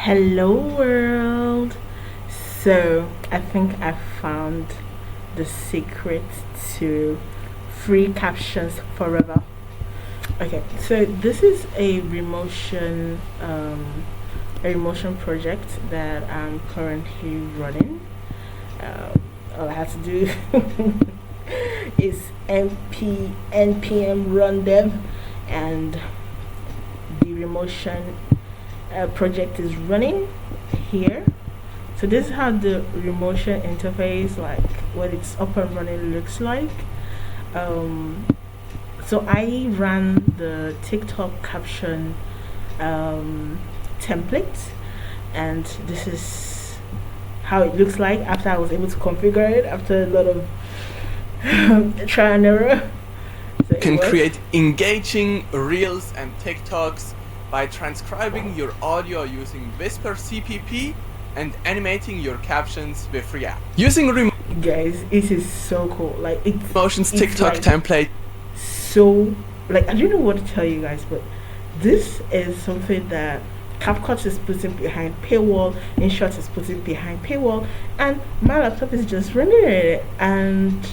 Hello, world. So, I think I found the secret to free captions forever. Okay, so this is a remotion project that I'm currently running. All I have to do is npm run dev, and the remotion project is running here. So this is how the remotion interface, like when it's up and running, looks like. Um, so I ran the TikTok caption template, and this is how it looks like after I was able to configure it after a lot of trial and error. So Can create engaging reels and TikToks by transcribing your audio using Whisper CPP and animating your captions with React. Using guys, it is so cool. Like Remotion's TikTok like template. So, like, I don't know what to tell you guys, but this is something that CapCut is putting behind paywall, InShot is putting behind paywall, and my laptop is just running it, and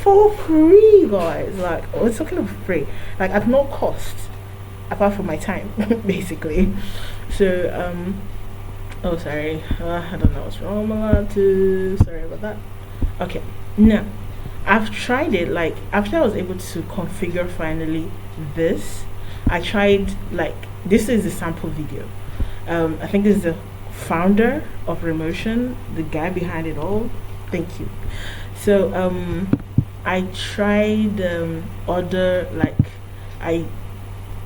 for free, guys. Like, we're talking of free, like at no cost apart from my time, basically. So oh, sorry, I don't know what's wrong. I'm allowed to, sorry about that. Okay, now I've tried it. Like, after I was able to configure finally this, I tried, like, this is the sample video. I think this is the founder of Remotion, the guy behind it all. Thank you. So I tried other, like, I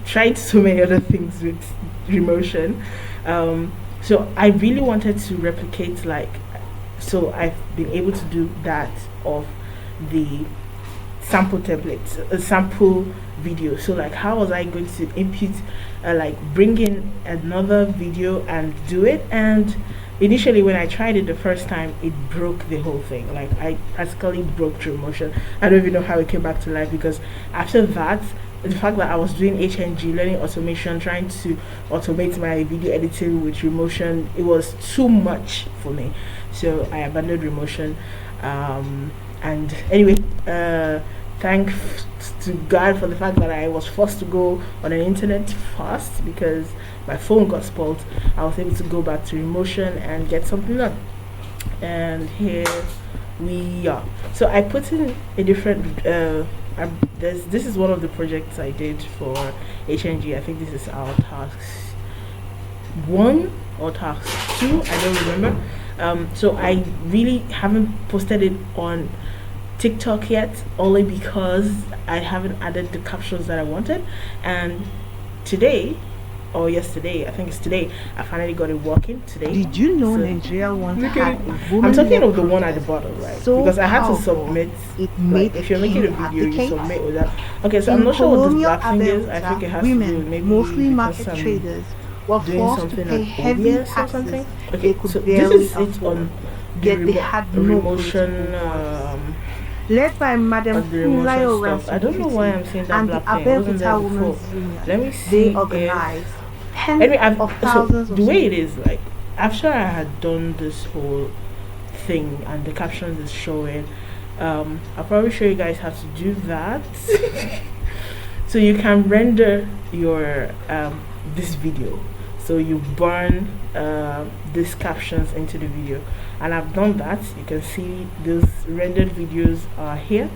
tried so many other things with Remotion. So I really wanted to replicate, like, so I've been able to do that of the sample templates, a sample video. So, like, how was I going to input, like, bring in another video and do it? And initially, when I tried it the first time, it broke the whole thing. Like, I practically broke Remotion. I don't even know how it came back to life, because after that, the fact that I was doing HNG, learning automation, trying to automate my video editing with Remotion, it was too much for me. So I abandoned Remotion. And anyway, thanks to God for the fact that I was forced to go on an internet fast because my phone got spoiled. I was able to go back to Remotion and get something done. And here we are. So I put in a different this is one of the projects I did for HNG. I think this is our task 1 or task 2, I don't remember. So I really haven't posted it on TikTok yet, only because I haven't added the captions that I wanted. And today, or yesterday, I think it's today, I finally got it working today. Did you know So, Nigeria once look had at it. a woman I'm talking of the led one at the protest bottom, right? so Because I had to powerful, submit. it Like, made if you're making a king video, you abdicate? submit with that. Okay, so I'm In not sure what this colonial black thing is. I Abeokuta, think it has to do with women, maybe mostly because market I'm traders, were doing forced to something pay on heavy OBS or taxes something. they Okay, could so this barely is it afford, on yet they had no remotion. political voice. Led by Madam On the remotion Funlayo stuff. I don't know why I'm seeing that and the black thing. It wasn't there Abeokuta before. Women's Union, Let me see. they If, organized anyway, tens of so thousands the of way it students. is, like, after I had done this whole thing and the captions is showing, I'll probably show you guys how to do that. So you can render your this video. So you burn these captions into the video, and I've done that. You can see those rendered videos are here.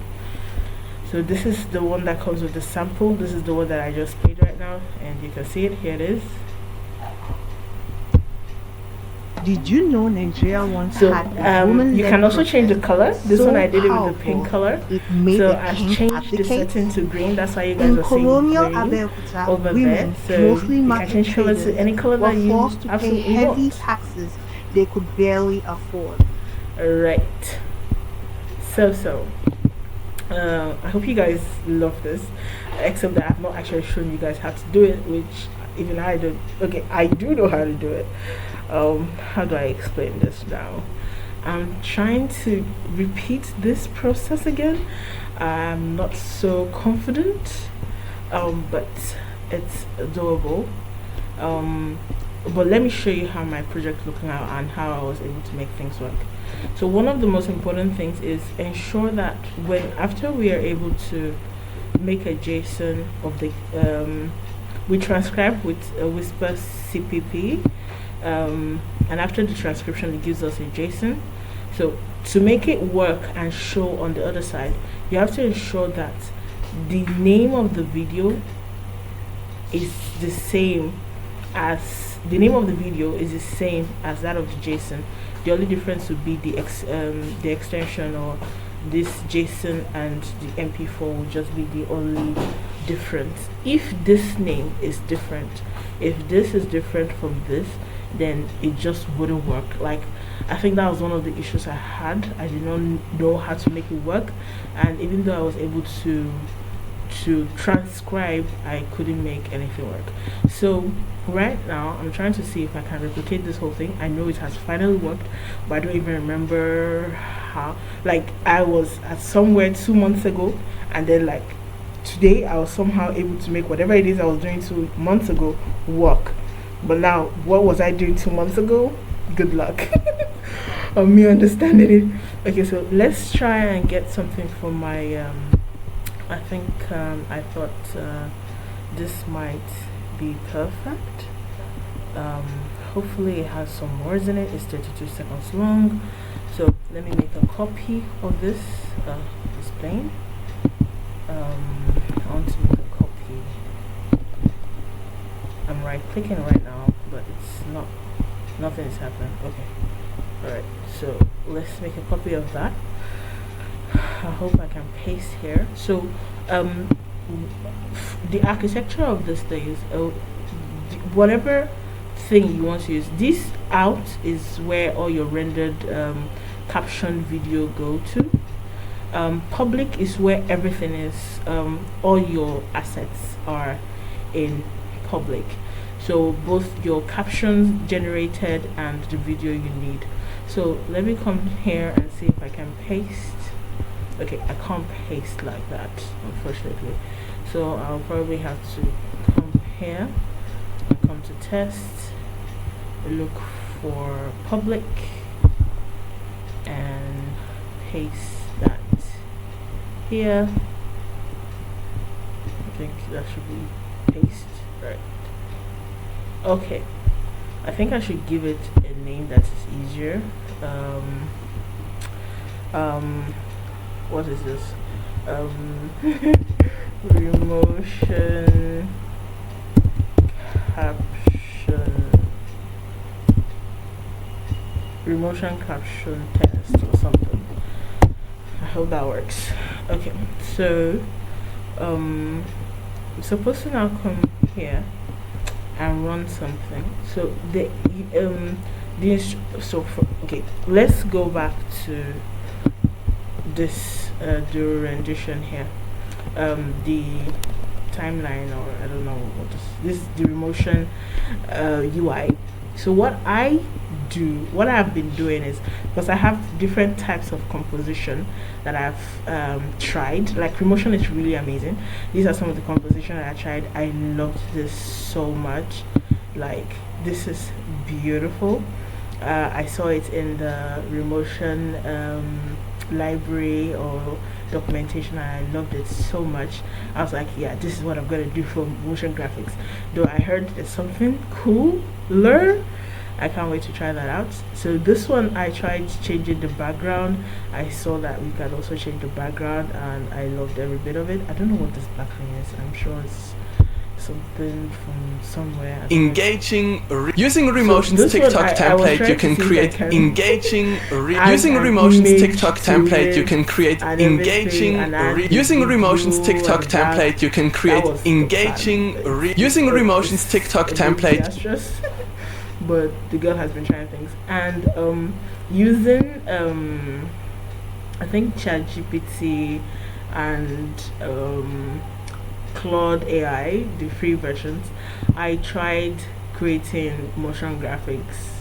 So this is the one that comes with the sample. This is the one that I just played right now, and you can see it. Here it is. Did you know Nigeria once So had a woman you can also change the color. This so one I did it with the powerful, pink color. it made So the I've king changed the abdicate? setting to green. That's why you guys In are seeing colonial green Abeokuta, over women, there. So mostly you can market change color traders, to any color were that you forced to pay absolutely heavy want. taxes they could barely afford. Right. So I hope you guys love this, except that I've not actually shown you guys how to do it, which even I don't. Okay, I do know how to do it. How do I explain this now? I'm trying to repeat this process again. I'm not so confident, but it's doable. but let me show you how my project looking out and how I was able to make things work. So one of the most important things is ensure that when after we are able to make a JSON of the we transcribe with a Whisper CPP, and after the transcription it gives us a JSON. So to make it work and show on the other side, you have to ensure that the name of the video is the same as that of the JSON. The only difference would be the extension, or this JSON and the MP4 will just be the only difference. If this name is different, if this is different from this, then it just wouldn't work. Like, I think that was one of the issues I had. I did not know how to make it work, and even though I was able to transcribe, I couldn't make anything work. So right now I'm trying to see if I can replicate this whole thing. I know it has finally worked, but I don't even remember how. Like, I was at somewhere 2 months ago, and then like today I was somehow able to make whatever it is I was doing 2 months ago work. But now, what was I doing 2 months ago? Good luck on me understanding it. Okay, so let's try and get something from my I think I thought this might be perfect. Hopefully it has some words in it. It's 32 seconds long. So let me make a copy of this plane. I want to make a copy. I'm right clicking right now, but it's not, nothing is happening. Okay, alright, so let's make a copy of that. I hope I can paste here. So the architecture of this thing is whatever thing you want to use. This out is where all your rendered caption video go to. Public is where everything is, all your assets are in public, so both your captions generated and the video you need. So let me come here and see if I can paste. Okay, I can't paste like that, unfortunately, so I'll probably have to come here and come to test, look for public, and paste that here. I think that should be paste, right? Okay, I think I should give it a name that is easier. What is this? Remotion caption test or something. I hope that works. Okay, so I'm supposed to now come here and run something. So okay, let's go back to this the rendition here, the timeline, or I don't know what this is the Remotion UI. So what I've been doing is, because I have different types of composition that I've tried. Like, Remotion is really amazing. These are some of the composition that I tried. I loved this so much. Like, this is beautiful. I saw it in the Remotion library or documentation, and I loved it so much. I was like, yeah, this is what I'm gonna do for motion graphics. Though I heard there's something cooler, I can't wait to try that out. So this one, I tried changing the background. I saw that we can also change the background, and I loved every bit of it. I don't know what this black thing is. I'm sure it's something from somewhere. Engaging using Remotion's TikTok template, you can create engaging using Remotion's TikTok template, you can create engaging using Remotion's TikTok template, you can create engaging using Remotion's TikTok template. But the girl has been trying things, and using I think ChatGPT and Claude AI, the free versions. I tried creating motion graphics,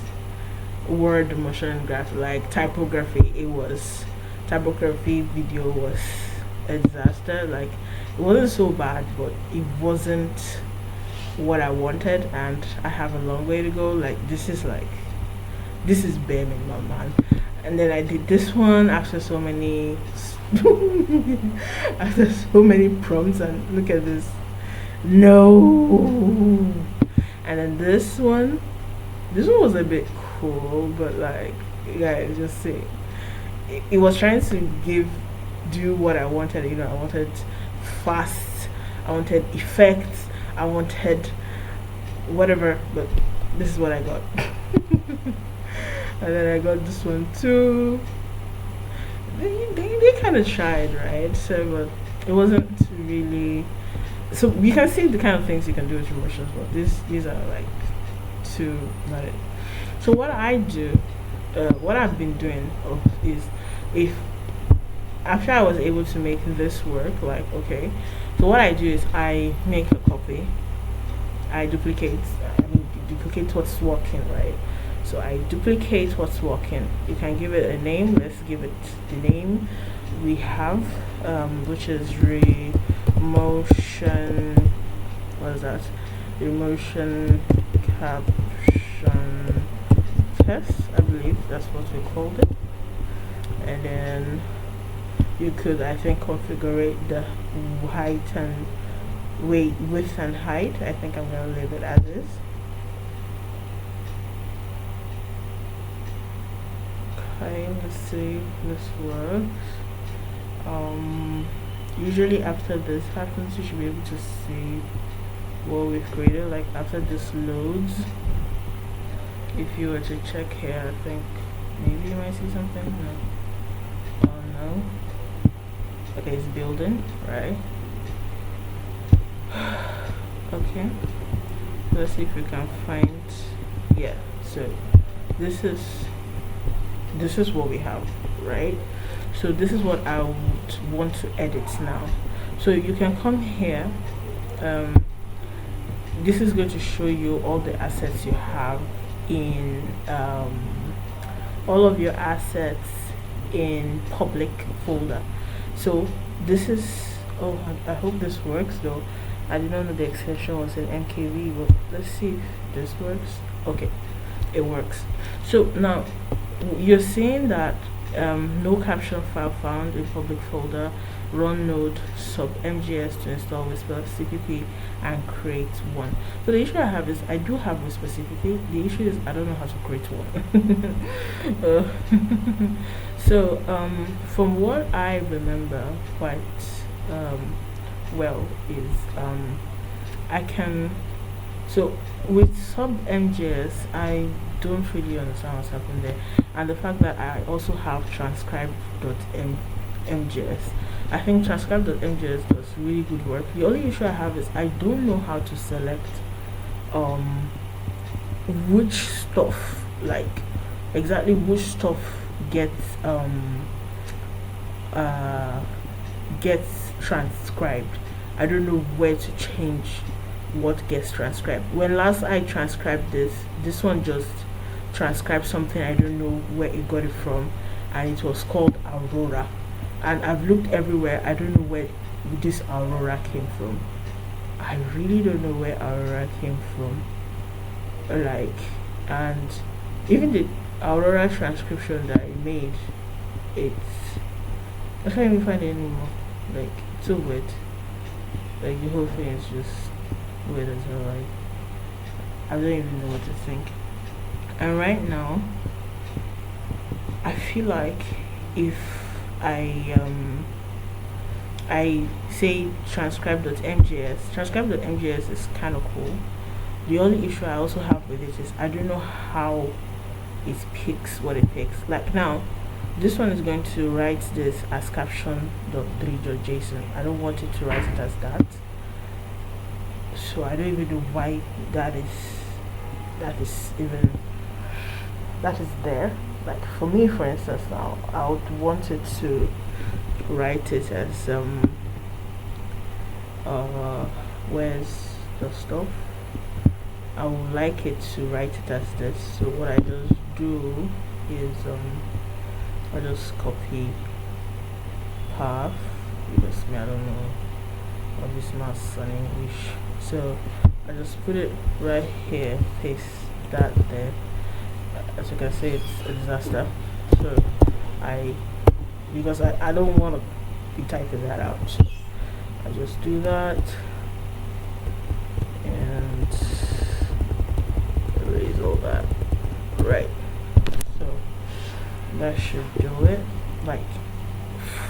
word motion graphic, like typography. Typography video was a disaster. Like, it wasn't so bad, but it wasn't what I wanted, and I have a long way to go. This is bare minimum, man. And then I did this one after so many after so many prompts, and look at this. No. And then this one was a bit cool, but guys, just say it was trying to do what I wanted. I wanted fast, I wanted effects, I wanted whatever, but this is what I got. And then I got this one too. They kind of tried, right? So, but it wasn't really. So you can see the kind of things you can do with Remotion, but these are two not it. So what I do, what I've been doing is, if after I was able to make this work, okay, so what I do is I make a copy, I duplicate what's working, right? So I duplicate what's working. You can give it a name. Let's give it the name we have, which is Remotion. What is that? Remotion caption test, I believe that's what we called it. And then you could, I think, configure the height and width and height. I think I'm gonna leave it as is. Okay, let's see if this works. Usually after this happens, you should be able to see what we've created. After this loads, if you were to check here, I think maybe you might see something. No. Oh no. Okay, it's building, right? Okay. Let's see if we can find. Yeah. So this is what we have, right? So this is what I would want to edit now. So you can come here. This is going to show you all the assets you have in all of your assets in public folder. So this is, I hope this works though. I did not know the extension was in MKV, but let's see if this works. Okay, it works. So now you're seeing that no caption file found in public folder, run node sub mgs to install Whisper CPP and create one. So the issue I have is I do have Whisper CPP. The issue is I don't know how to create one. So from what I remember quite well is I can, so with sub mgs I don't really understand what's happened there, and the fact that I also have transcribe.mgs. I think transcribe.mgs does really good work. The only issue I have is I don't know how to select which stuff, exactly which stuff gets transcribed. I don't know where to change what gets transcribed. When last I transcribed this one just transcribed something, I don't know where it got it from, and it was called Aurora, and I've looked everywhere. I don't know where this Aurora came from. I really don't know where Aurora came from. And even the Aurora transcription that I made, I can't even find it anymore. It's so weird. The whole thing is just weird as well. I don't even know what to think. And right now I feel like if I say transcribe.mgs is kind of cool. The only issue I also have with it is I don't know how it picks what it picks. Now this one is going to write this as caption.3.json. I don't want it to write it as that, so I don't even know why that is there. For me, for instance, now I would want it to write it as where's the stuff? I would like it to write it as this. So what I just do is I just copy path, because I don't know what this maths and English. So I just put it right here, paste that there. As you can see, it's a disaster. So because I don't want to be typing that out, so I just do that and erase all that. Right, so that should do it, like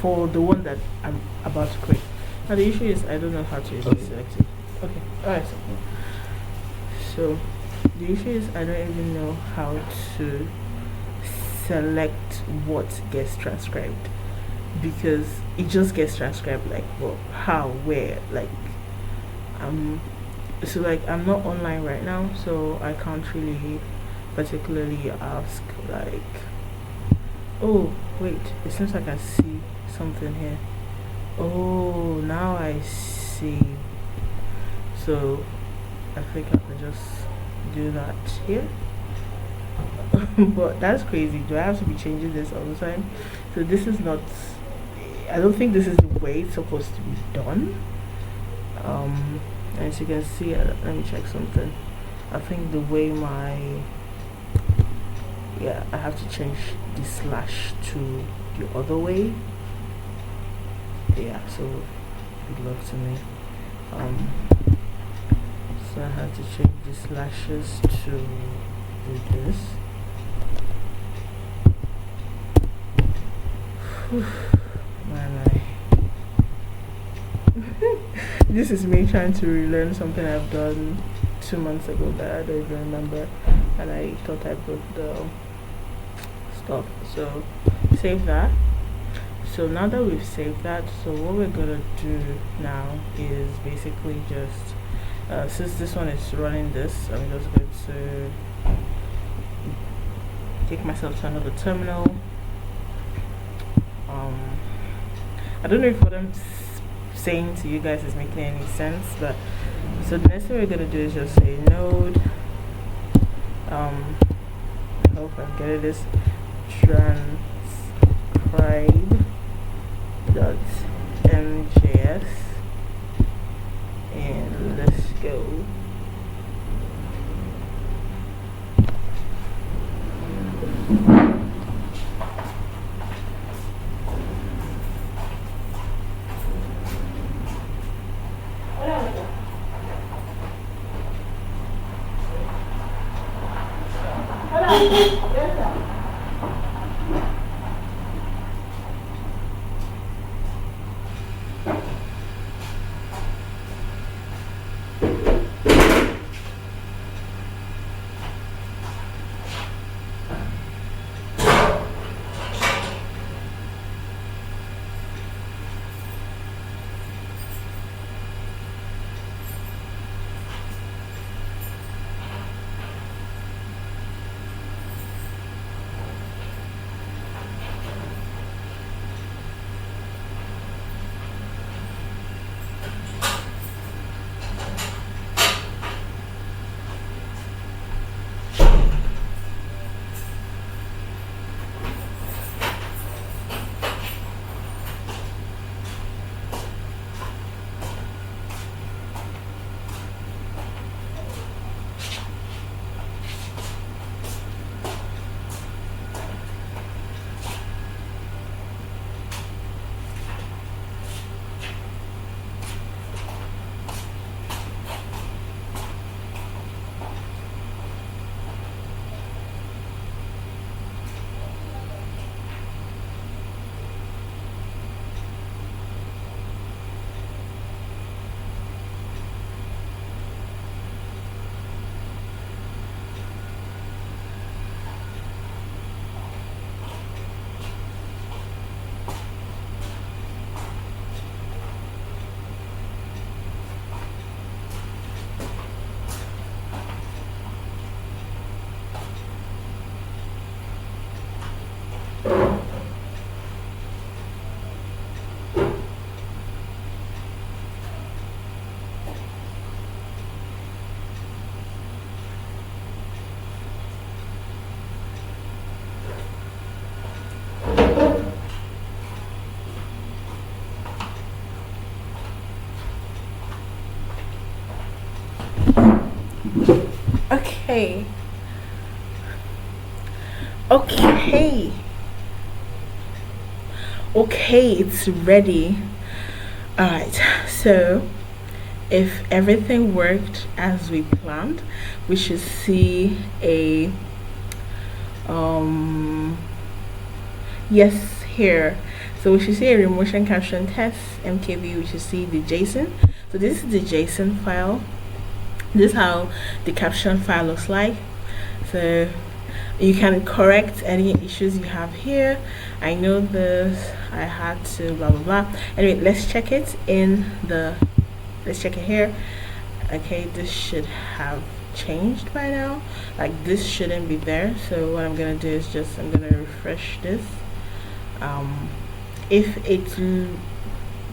for the one that I'm about to create. Now the issue is I don't know how to use this selective. Okay, alright, so the issue is I don't even know how to select what gets transcribed, because it just gets transcribed, like, well, how, where, like, so like I'm not online right now, so I can't really particularly ask, like, oh wait, it seems like I see something here. Oh, now I see. So I think I can just do that here. But that's crazy. Do I have to be changing this all the time? So this is not, I don't think this is the way it's supposed to be done. As you can see, let me check something. I think the way I have to change the slash to the other way. Yeah, so good luck to me. So I have to change the slashes to do this. This is me trying to relearn something I've done 2 months ago that I don't even remember, and I thought I put the stuff. So save that. So now that we've saved that, so what we're gonna do now is basically just since this one is running this, I'm just going to take myself to another terminal. I don't know if what I'm saying to you guys is making any sense, but so the next thing we're gonna do is just say node. I hope I'm getting this, transcribe.mjs, and let's go. Okay. Okay. Okay, it's ready. Alright, so if everything worked as we planned, we should see a yes here. So we should see a remotion caption test mkv. We should see the JSON. So this is the JSON file. This is how the caption file looks like. So you can correct any issues you have here. I know this, I had to blah blah blah. Anyway, let's check it let's check it here. Okay, this should have changed by now. Like, this shouldn't be there. So what I'm gonna do is I'm gonna refresh this. If it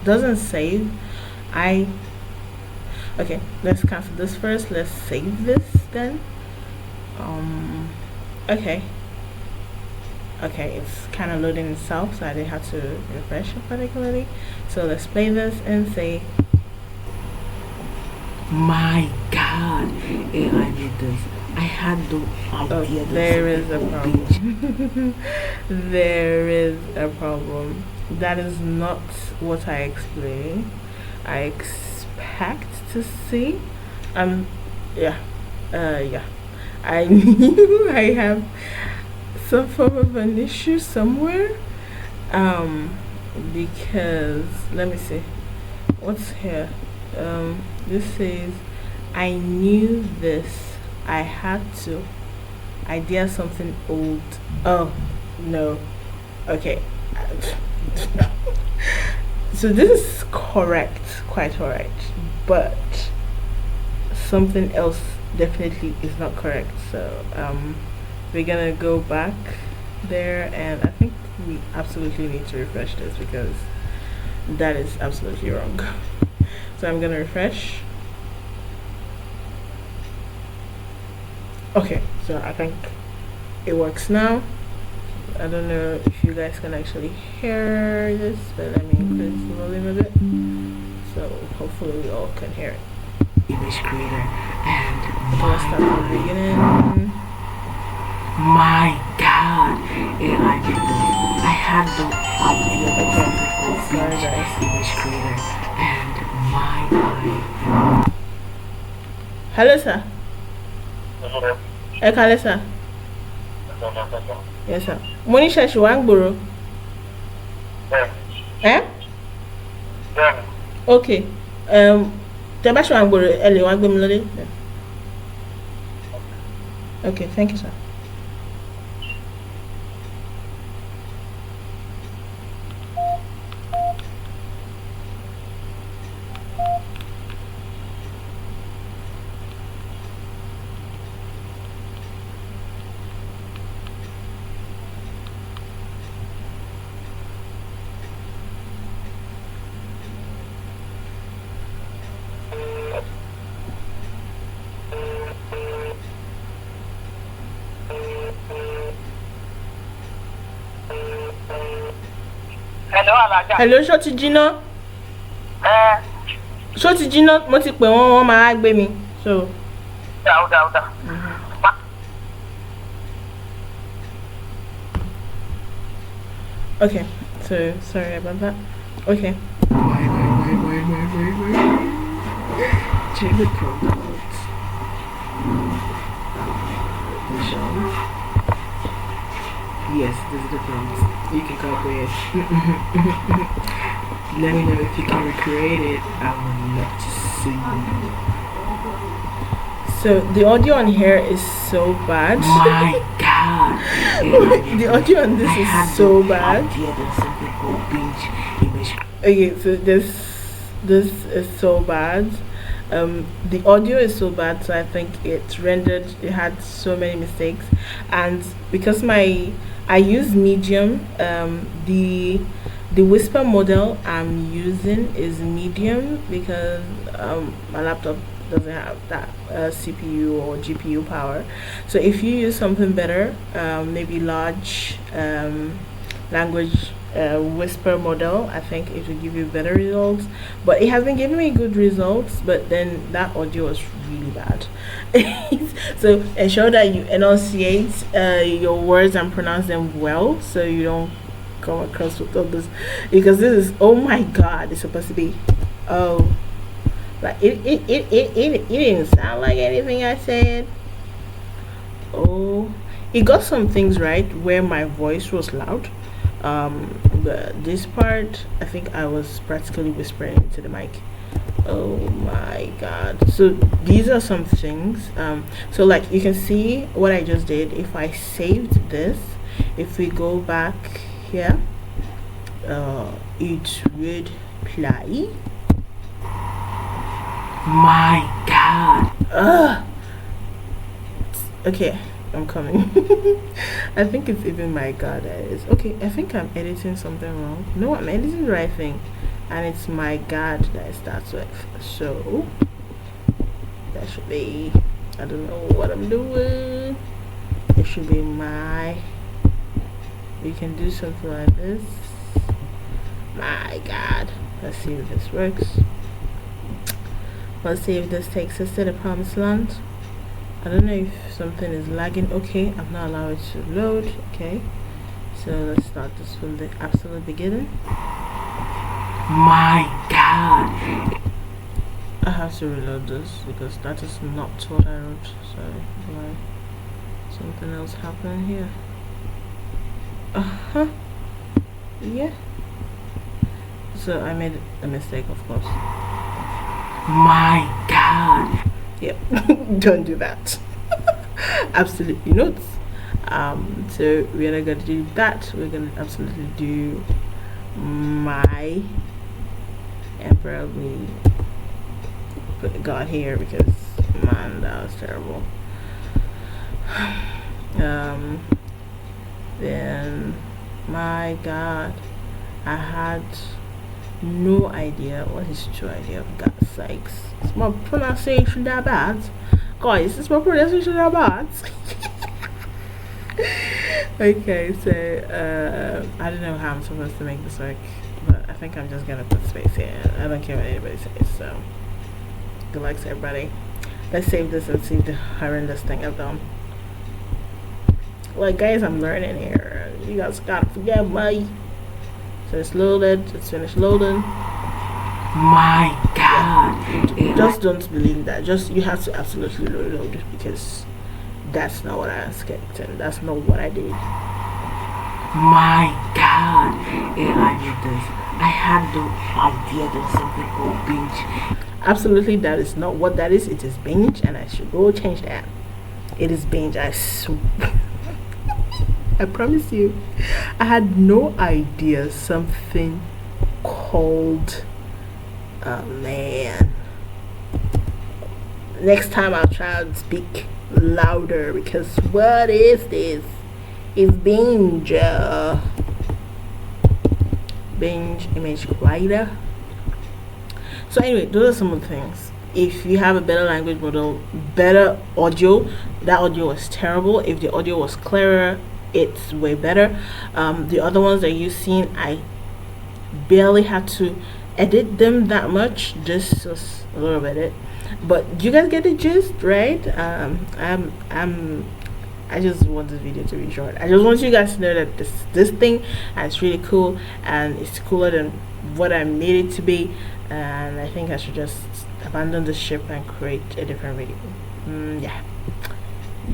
doesn't save, okay, let's cancel this first. Let's save this then. Okay, it's kind of loading itself, so I didn't have to refresh it particularly. So let's play this and say, my god, AI did this. I had no idea. There is a problem. There is a problem. That is not what I explained. I expect to see. Yeah. I knew I have some form of an issue somewhere. Because let me see. What's here? This says I knew this. I had to. I did something old. Oh no. Okay. So this is correct, quite alright, but something else definitely is not correct. So we're gonna go back there, and I think we absolutely need to refresh this because that is absolutely wrong. So I'm gonna refresh. Okay, so I think it works now. I don't know if you guys can actually hear this, but let me increase the volume a bit, so hopefully we all can hear it. Image creator, and let's start from the beginning. My god, I did this. I had no idea. Okay, sorry guys. Image creator, and my hello sir. Hello sir. Yes sir. Money shashi wangboro. Okay. Tebashi wangboro ele wagbemlode. Okay, thank you sir. Hello, ṣó ti jiná? Ṣó ti jiná? Mo ti pè wọ́n máa gbé mi. So. Okay, so sorry about that. Okay. Wait. Check the products. Yes, this is the prompt. You can copy it. Let me know if you can recreate it. I would love to see. So the audio on here is so bad. My god. The audio on this is so bad. Okay, so this is so bad. The audio is so bad, so I think it had so many mistakes, and because I use Medium, the whisper model I'm using is Medium because my laptop doesn't have that CPU or GPU power. So if you use something better, maybe large language whisper model. I think it will give you better results, but it has been giving me good results, but then that audio was really bad. So ensure that you enunciate your words and pronounce them well, so you don't come across with all this, because this is, oh my god, it's supposed to be, oh, like it didn't sound like anything I said. Oh, it got some things right where my voice was loud. But this part, I think I was practically whispering into the mic. Oh my god. So these are some things. So like you can see what I just did. If I saved this, if we go back here, it would play. My god. Okay, I'm coming. I think it's even my god that is. Okay, I think I'm editing something wrong. No, I'm editing the right thing. And it's my god that it starts with. So that should be, I don't know what I'm doing. It should be my, you can do something like this. My god. Let's see if this works. Let's see if this takes us to the promised land. I don't know if something is lagging. Okay, I've not allowed it to load. Okay, so let's start this from the absolute beginning. My god, I have to reload this because that is not what I wrote. Sorry, why something else happening here? Yeah, so I made a mistake, of course. My god. Yep. Don't do that. Absolutely not. So we're not gonna do that. We're gonna absolutely do my, and probably put God here because man, that was terrible. Then my god, I had no idea. What is true idea, of God's sakes? Is my pronunciation that bad? Guys, is my pronunciation that bad? Okay, so I don't know how I'm supposed to make this work, but I think I'm just gonna put space here. I don't care what anybody says, so good luck to everybody. Let's save this and see the horrendous thing I've done. Like guys, I'm learning here. You guys gotta forgive me. So it's loaded, it's finished loading. My god. Yeah, just don't believe that. Just, you have to absolutely reload because that's not what I expected. That's not what I did. My god. Yeah, I did this. I had no idea there's something called binge. Absolutely, that is not what that is. It is binge, and I should go change that. It is binge. I promise you, I had no idea something called, man. Next time I'll try to speak louder because what is this? It's binge. Binge image quieter. So anyway, those are some of the things. If you have a better language model, better audio, that audio was terrible. If the audio was clearer, it's way better. The other ones that you've seen, I barely had to edit them that much. This was a little bit it, but you guys get the gist, right? I just want this video to be short. I just want you guys to know that this thing is really cool, and it's cooler than what I made it to be, and I think I should just abandon the ship and create a different video. Yeah,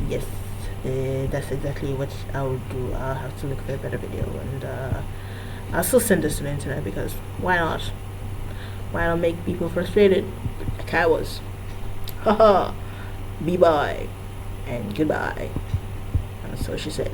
yes. That's exactly what I would do. I'll have to look for a better video, and I'll still send this to the internet because why not? Why not make people frustrated like I was? Haha. Bye bye and goodbye. And so she said.